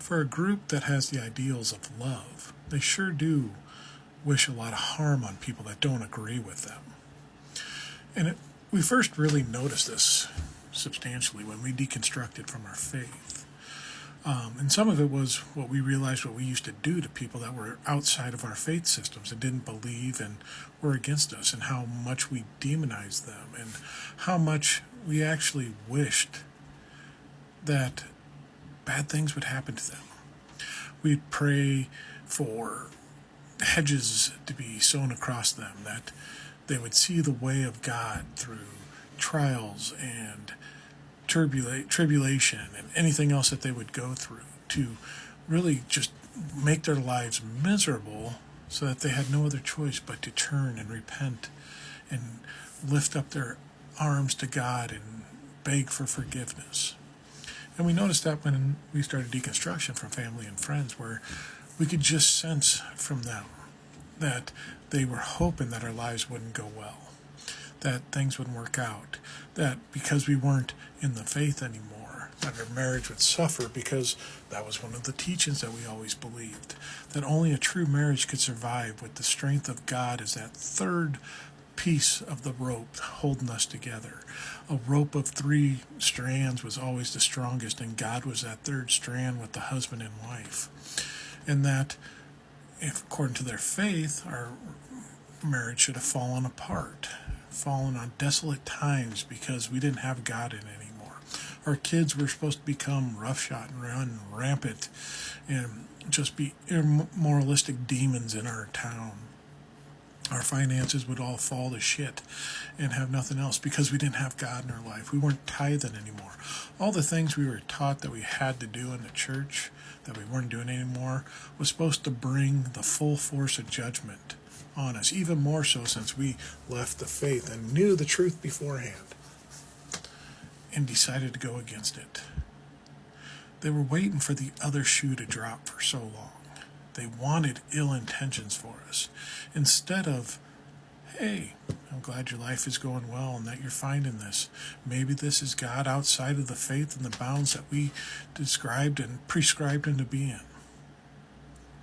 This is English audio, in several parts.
For a group that has the ideals of love, they sure do wish a lot of harm on people that don't agree with them. And we first really noticed this substantially when we deconstructed from our faith. And some of it was what we realized what we used to do to people that were outside of our faith systems and didn't believe and were against us, and how much we demonized them, and how much we actually wished that bad things would happen to them. We'd pray for hedges to be sown across them, that they would see the way of God through trials and tribulation and anything else that they would go through, to really just make their lives miserable, so that they had no other choice but to turn and repent and lift up their arms to God and beg for forgiveness. And we noticed that when we started deconstruction from family and friends, where we could just sense from them that they were hoping that our lives wouldn't go well, that things wouldn't work out, that because we weren't in the faith anymore, that our marriage would suffer, because that was one of the teachings that we always believed, that only a true marriage could survive with the strength of God as that third piece of the rope holding us together. A rope of 3 strands was always the strongest, and God was that third strand with the husband and wife. And that, if according to their faith, our marriage should have fallen apart, fallen on desolate times, because we didn't have God in it anymore. Our kids were supposed to become roughshod and run rampant and just be immoralistic demons in our town. Our finances would all fall to shit and have nothing else, because we didn't have God in our life. We weren't tithing anymore. All the things we were taught that we had to do in the church that we weren't doing anymore was supposed to bring the full force of judgment on us, even more so since we left the faith and knew the truth beforehand and decided to go against it. They were waiting for the other shoe to drop for so long. They wanted ill intentions for us, instead of, hey, I'm glad your life is going well and that you're finding this. Maybe this is God outside of the faith and the bounds that we described and prescribed him to be in.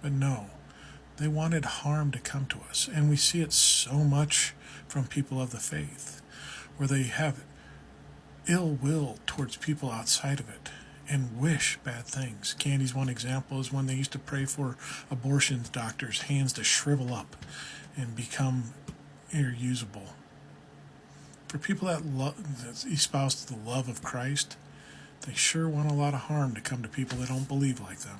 But no, they wanted harm to come to us. And we see it so much from people of the faith, where they have ill will towards people outside of it and wish bad things. Candy's one example is when they used to pray for abortion doctors' hands to shrivel up and become irreusable. For people that espouse the love of Christ, they sure want a lot of harm to come to people that don't believe like them.